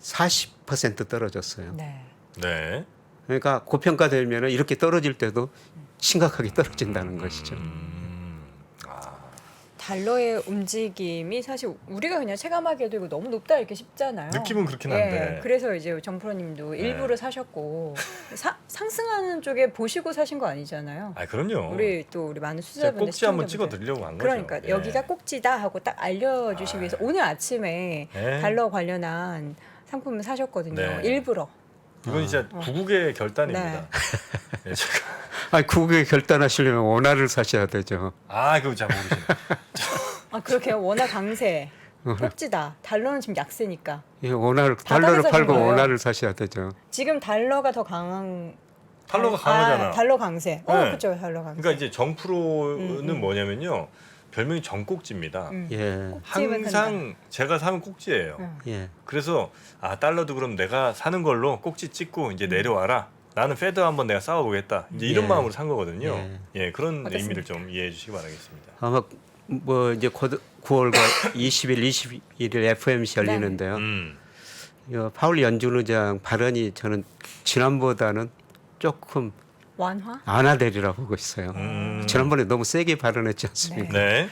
40% 떨어졌어요. 네. 네. 그러니까 고평가되면 이렇게 떨어질 때도 심각하게 떨어진다는 것이죠. 달러의 움직임이 사실 우리가 그냥 체감하기에도 이거 너무 높다 이렇게 싶잖아요. 느낌은 그렇긴 한데. 그래서 이제 정프로님도 일부러 사셨고 상승하는 쪽에 보시고 사신 거 아니잖아요. 아, 그럼요. 우리 많은 제가 수자분들 꼭지 한번 시청자분들. 찍어 드리려고 한 거죠. 그러니까 예. 여기가 꼭지다 하고 딱 알려주시기 위해서 오늘 아침에 예. 달러 관련한 상품을 사셨거든요. 네. 일부러. 이건 진짜 구국의 결단입니다. 예, 제가 아니 그게 결단하시려면 원화를 사셔야 되죠. 그거 잘 모르시네. 아 그렇게요. 워낙 강세. 꼭지다. 달러는 지금 약세니까. 예, 원화를 바닥에서 달러를 팔고 산 거예요? 원화를 사셔야 되죠. 지금 달러가 더 강한. 달러가 강하잖아. 달러 강세. 네. 그렇죠. 달러 강세. 그러니까 이제 정프로는 뭐냐면요. 별명이 정꼭지입니다. 예, 꼭지만 항상 제가 사면 꼭지예요. 예. 그래서 달러도 그럼 내가 사는 걸로 꼭지 찍고 이제 내려와라. 나는 페드 한번 내가 싸워보겠다. 이제 이런 예. 마음으로 산 거거든요. 예. 예, 그런 어떻습니까? 의미를 좀 이해해 주시기 바라겠습니다. 아마 뭐 이제 곧 9월과 20일, 21일 FOMC 열리는데요. 파월 연준 의장 발언이 저는 지난보다는 조금 완화? 완화되리라고 보고 있어요. 지난번에 너무 세게 발언했지 않습니까? 네.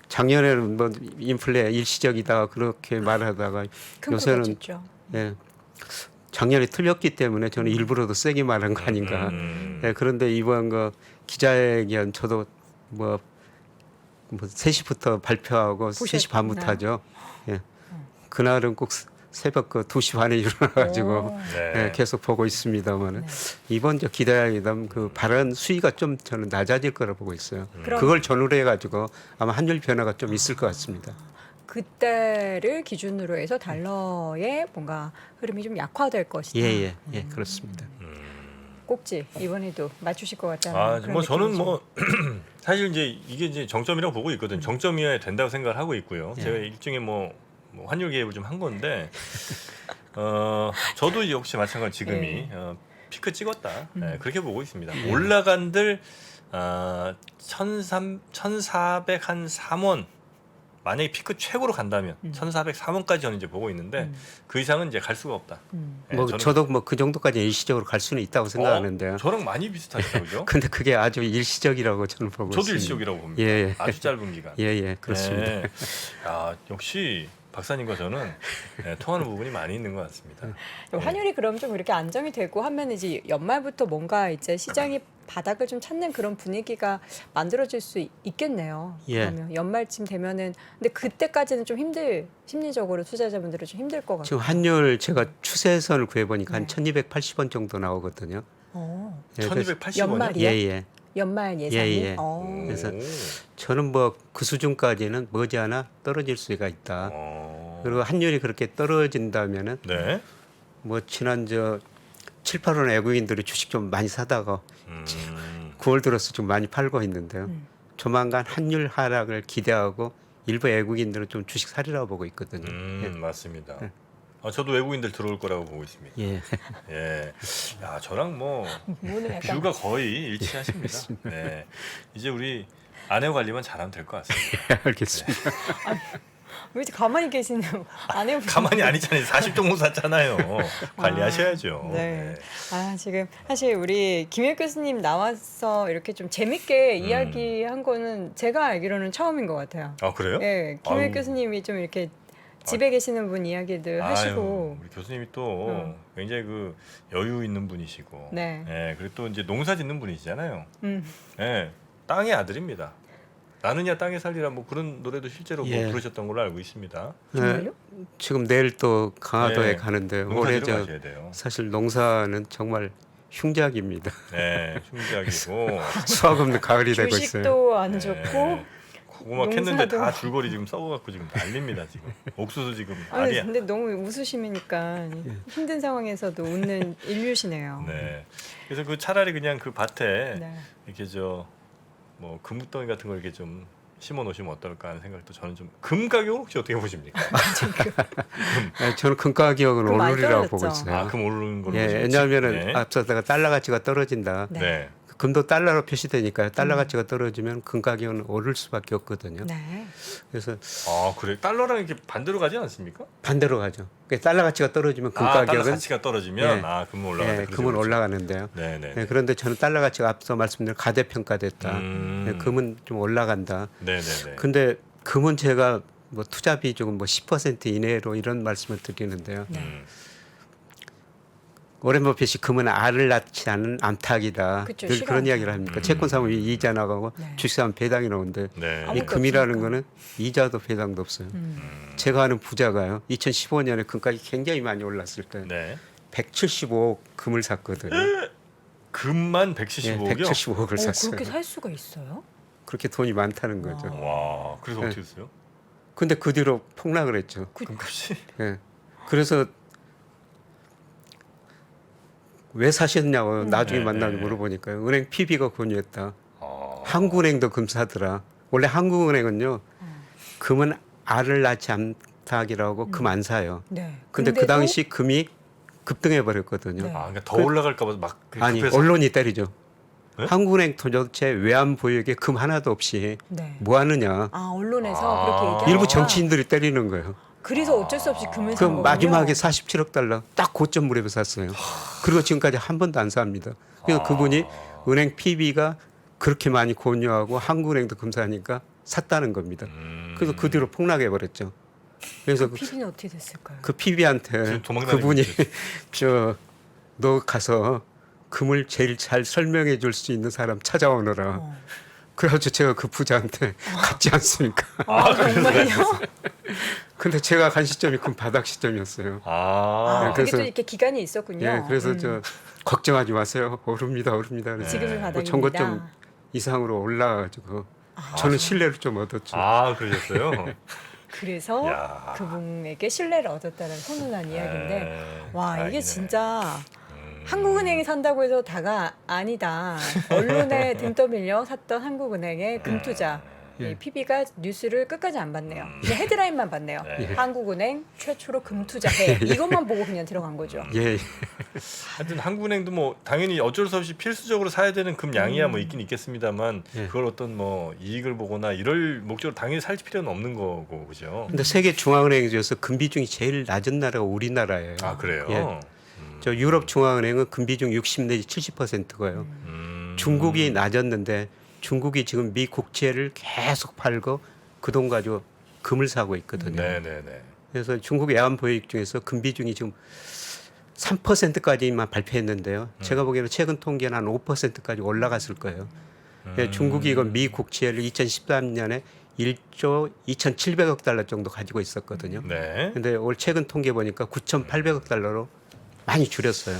작년에는 뭐 인플레 일시적이다 그렇게 말하다가 큰 요새는 줬죠. 예, 작년에 틀렸기 때문에 저는 일부러 더 세게 말한 거 아닌가. 예, 그런데 이번 거 기자회견 저도 뭐 3시부터 발표하고 3시 반부터 하죠. 예. 그날은 꼭 새벽 그 2시 반에 일어나가지고 네. 예, 계속 보고 있습니다만 이번 저 기자회견 그 발언 수위가 좀 저는 낮아질 거라 보고 있어요. 그럼- 그걸 전후로 해가지고 아마 환율 변화가 좀 있을 것 같습니다. 그때를 기준으로 해서 달러의 뭔가 흐름이 좀 약화될 것이다. 예, 그렇습니다. 꼭지 이번에도 맞추실 것 같잖아요. 그런 뭐 저는 느낌이죠. 뭐 사실 이제 이게 이제 정점이라고 보고 있거든요. 정점이어야 된다고 생각을 하고 있고요. 제가 일종의 뭐 환율 개입을 좀 한 건데 저도 역시 마찬가지 지금이 피크 찍었다. 그렇게 보고 있습니다. 올라간들 1,403원 만약에 피크 최고로 간다면 1,403원까지 저는 이제 보고 있는데 그 이상은 이제 갈 수가 없다. 예, 뭐 저는- 저도 뭐 그 정도까지 일시적으로 갈 수는 있다고 생각하는데요. 저랑 많이 비슷하죠, 그죠? 근데 그게 아주 일시적이라고 저는 보고 저도 있습니다. 일시적이라고 봅니다. 예. 아주 짧은 기간. 예, 그렇습니다. 네. 역시 박사님과 저는 통하는 부분이 많이 있는 것 같습니다. 환율이 그럼 좀 이렇게 안정이 되고 하면 이제 연말부터 뭔가 이제 시장이 바닥을 좀 찾는 그런 분위기가 만들어질 수 있겠네요. 예. 그러면 연말쯤 되면은 근데 그때까지는 좀 심리적으로 투자자분들은 좀 힘들 것 같아요. 지금 환율 제가 추세선을 구해보니까 한 네. 1280원 정도 나오거든요. 예, 그래서 1280원이요? 연말이요? 예. 연말 예상이. 예. 어. 그래서 저는 뭐 그 수준까지는 머지않아 떨어질 수가 있다. 그리고 환율이 그렇게 떨어진다면은 네. 뭐 지난 7, 8월 외국인들이 주식 좀 많이 사다가 음, 9월 들어서 좀 많이 팔고 있는데요. 조만간 환율 하락을 기대하고 일부 외국인들은 좀 주식 사리라고 보고 있거든요. 맞습니다. 저도 외국인들 들어올 거라고 보고 있습니다. 예. 예. 야, 저랑 뭐 오늘 약간 뷰가 거의 일치하십니다. 네. 이제 우리 아내 관리만 잘하면 될 것 같습니다. 알겠습니다. 왜 이렇게 가만히 계시는 아내분 가만히 아니잖아요. 40종 못 샀잖아요. 관리하셔야죠. 네. 지금 사실 우리 김혁 교수님 나와서 이렇게 좀 재밌게 이야기한 거는 제가 알기로는 처음인 것 같아요. 그래요? 네, 김혁 아유. 교수님이 좀 이렇게 집에 계시는 분 이야기들 하시고 우리 교수님이 또 굉장히 그 여유 있는 분이시고, 네. 예, 그리고 또 이제 농사 짓는 분이시잖아요. 음. 예, 땅의 아들입니다. 나느냐 땅에 살리라 뭐 그런 노래도 실제로 뭐 예. 부르셨던 걸로 알고 있습니다. 정말요? 지금 내일 또 강화도에 네. 가는데 농사 올해 지러 가셔야 돼요. 사실 농사는 정말 흉작입니다. 네, 흉작이고 수확 없는 가을이 되고 있어요. 주식도 안 네. 좋고 고구마 캤는데 농사도- 다 줄거리 지금 썩어갖고 지금 난립니다 지금. 옥수수 지금 아니, 알이야. 근데 너무 웃으시니까 힘든 상황에서도 웃는 인류시네요. 네. 그래서 그 차라리 그냥 그 밭에 네. 이렇게 뭐 금덩이 같은 걸 이렇게 좀 심어 놓으시면 어떨까 하는 생각도 저는 좀. 금 가격 혹시 어떻게 보십니까? 네, 저는 금 가격은 금 많이 오르리라고 떨어졌죠. 보고 있어요. 아, 금 오르는 걸로. 예, 보시면 왜냐하면은 네. 앞서다가 달러 가치가 떨어진다. 네. 네. 금도 달러로 표시되니까요. 달러 가치가 떨어지면 금 가격은 오를 수밖에 없거든요. 네. 그래서 아 그래 달러랑 이렇게 반대로 가지 않습니까? 반대로 가죠. 그러니까 달러 가치가 떨어지면 금 달러 가격은 가치가 떨어지면 예. 금은 올라간다. 예, 그렇죠, 금은 그렇죠. 올라가는데요. 네네. 예, 그런데 저는 달러 가치가 앞서 말씀드린 가대평가됐다. 예, 금은 좀 올라간다. 네네네. 근데 금은 제가 뭐 투자 비중은 뭐 10% 이내로 이런 말씀을 드리는데요. 음. 오렌 버핏이 금은 알을 낳지 않은 암탉이다. 그쵸, 늘 그런 싫어하죠. 이야기를 합니까? 채권 사면 이자 나가고 네. 주식사면 배당이 나오는데 네. 이 아무것도 금이라는 없으니까. 거는 이자도 배당도 없어요. 제가 아는 부자가요. 2015년에 금값이 굉장히 많이 올랐을 때 네. 175억 금을 샀거든요. 금만 예, 175억이요? 175억을 샀어요. 그렇게 살 수가 있어요? 그렇게 돈이 많다는 거죠. 와, 그래서 네. 어떻게 됐어요? 근데 그 뒤로 폭락을 했죠. 금값이? 예. 그래서 왜 사셨냐고 나중에 네, 만나서 네. 물어보니까요. 은행 PB가 권유했다. 아. 한국은행도 금 사더라. 원래 한국은행은요. 금은 알을 낳지 않다기라고 금 안 사요. 네. 근데 그 근데도- 당시 금이 급등해 버렸거든요. 네. 아, 그러니까 더 올라갈까봐 막 아니 급해서. 언론이 때리죠. 네? 한국은행 도대체 외환 보유액에 금 하나도 없이 네. 뭐 하느냐. 아 언론에서 아. 그렇게 얘기하니까 일부 정치인들이 때리는 거예요. 그래서 어쩔 수 없이 금을 그 산 거군요. 마지막에 47억 달러 딱 고점 무렵에 샀어요. 그리고 지금까지 한 번도 안 삽니다. 그래서 그분이 은행 PB가 그렇게 많이 권유하고 한국은행도 금 사니까 샀다는 겁니다. 그래서 그 뒤로 폭락해 버렸죠. 그래서 그, PB는 어떻게 됐을까요? 그 PB한테 지금 도망다니고 그분이 있죠. 너 가서 금을 제일 잘 설명해 줄 수 있는 사람 찾아오너라. 어. 그래가지고 제가 그 부자한테 갔지 않습니까? 아, 정말요? 근데 제가 간 시점이 금 바닥 시점이었어요. 아, 아, 그게 그래서- 또 이렇게 기간이 있었군요. 예, 그래서 저 걱정하지 마세요. 오릅니다, 오릅니다. 그래서 지금의 네. 바닥입니다. 전고점 이상으로 올라가지고 저는 신뢰를 좀 얻었죠. 아 그러셨어요? 그래서 야. 그분에게 신뢰를 얻었다는 훈훈한 이야기인데 네, 와 다행이네. 이게 진짜 한국은행이 산다고 해서 다가 아니다. 언론에 등 떠밀려 샀던 한국은행의 금투자. 예. 이 PB가 뉴스를 끝까지 안 봤네요. 그냥 헤드라인만 봤네요. 네. 한국은행 최초로 금투자해. 이것만 보고 그냥 들어간 거죠. 예, 하여튼 한국은행도 뭐 당연히 어쩔 수 없이 필수적으로 사야 되는 금 양이야 뭐 있긴 있겠습니다만 예. 그걸 어떤 뭐 이익을 보거나 이럴 목적으로 당연히 살 필요는 없는 거고 그죠? 근데 세계 중앙은행 중에서 금 비중이 제일 낮은 나라가 우리나라예요. 아 그래요? 예. 저 유럽 중앙은행은 금 비중 60 내지 70%고요. 중국이 낮았는데 중국이 지금 미 국채를 계속 팔고 그 돈 가지고 금을 사고 있거든요. 네네네. 그래서 중국 외환 보유액 중에서 금 비중이 지금 3%까지만 발표했는데요. 제가 보기에는 최근 통계는 한 5%까지 올라갔을 거예요. 예, 중국이 이건 미 국채를 2013년에 1조 2,700억 달러 정도 가지고 있었거든요. 네. 근데 올 최근 통계 보니까 9,800억 달러로 많이 줄였어요.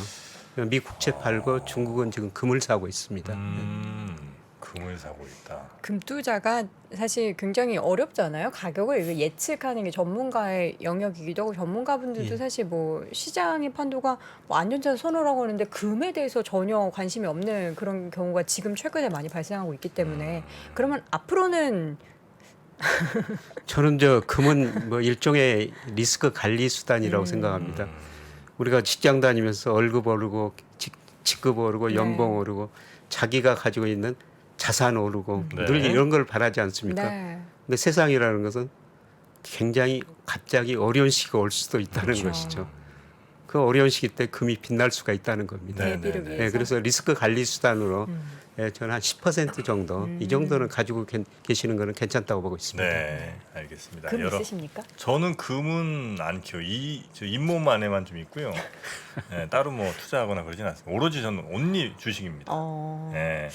미 국채 팔고 중국은 지금 금을 사고 있습니다. 금을 사고 있다. 금투자가 사실 굉장히 어렵잖아요. 가격을 이거 예측하는 게 전문가의 영역이기도 하고 전문가분들도 예. 사실 뭐 시장의 판도가 뭐 안전자산 선호라고 하는데 금에 대해서 전혀 관심이 없는 그런 경우가 지금 최근에 많이 발생하고 있기 때문에 그러면 앞으로는 저는 저 금은 뭐 일종의 리스크 관리 수단이라고 생각합니다. 우리가 직장 다니면서 월급 오르고 직급 오르고 네. 연봉 오르고 자기가 가지고 있는 자산 오르고 네. 늘 이런 걸 바라지 않습니까? 네. 근데 세상이라는 것은 굉장히 갑자기 어려운 시기가 올 수도 있다는 그렇죠. 것이죠. 그 어려운 시기 때 금이 빛날 수가 있다는 겁니다. 네. 대비를 네, 위해서. 네, 그래서 리스크 관리 수단으로 저는 한 10% 정도 이 정도는 가지고 계시는 거는 괜찮다고 보고 있습니다. 네, 알겠습니다. 금 있으십니까? 저는 금은 안 키워. 저 잇몸 안에만 좀 있고요. 네, 따로 뭐 투자하거나 그러진 않습니다. 오로지 저는 온리 주식입니다. 네.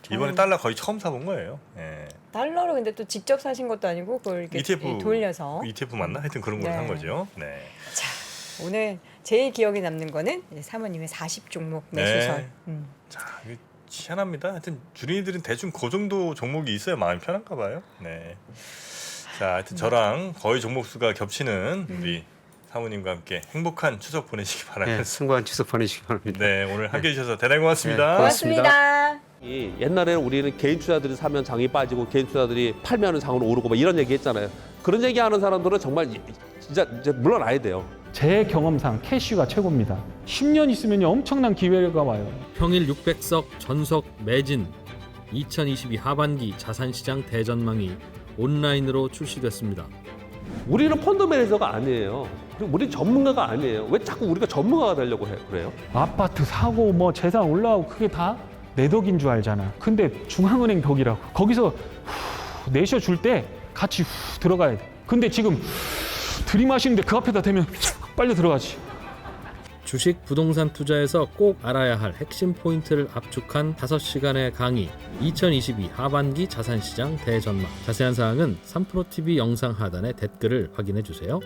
이번에 달러 거의 처음 사본 거예요. 네. 달러로 근데 또 직접 사신 것도 아니고 그걸 이렇게 ETF 돌려서 ETF 맞나? 하여튼 그런 걸 네. 산 거죠. 네. 자, 오늘 제일 기억에 남는 거는 이제 사모님의 40종목 네. 매수설. 자, 희한합니다. 하여튼 주린이들은 대충 그 정도 종목이 있어야 마음이 편한가 봐요. 네. 자, 하여튼 저랑 거의 종목 수가 겹치는 우리 사모님과 함께 행복한 추석 보내시기 네, 바라겠습니다. 승관 추석 보내시기 바랍니다. 네, 오늘 함께 해주셔서 대단히 고맙습니다. 네, 고맙습니다. 이 옛날에는 우리는 개인 투자들이 사면 장이 빠지고 개인 투자들이 팔면은 장으로 오르고 막 이런 얘기 했잖아요. 그런 얘기 하는 사람들은 정말 진짜 이제 물러나야 돼요. 제 경험상 캐시가 최고입니다. 10년 있으면 엄청난 기회가 와요. 평일 600석 전석 매진 2022 하반기 자산시장 대전망이 온라인으로 출시됐습니다. 우리는 펀드 매니저가 아니에요. 그리고 우리 전문가가 아니에요. 왜 자꾸 우리가 전문가가 되려고 그래요? 아파트 사고 뭐 재산 올라가고 그게 다 내 덕인 줄 알잖아. 근데 중앙은행 덕이라고. 거기서 내셔줄 때 같이 들어가야 돼. 근데 지금 들이마시는데 그 앞에다 대면 빨리 들어가지. 주식 부동산 투자에서 꼭 알아야 할 핵심 포인트를 압축한 5시간의 강의 2022 하반기 자산시장 대전망. 자세한 사항은 3프로TV 영상 하단의 댓글을 확인해 주세요.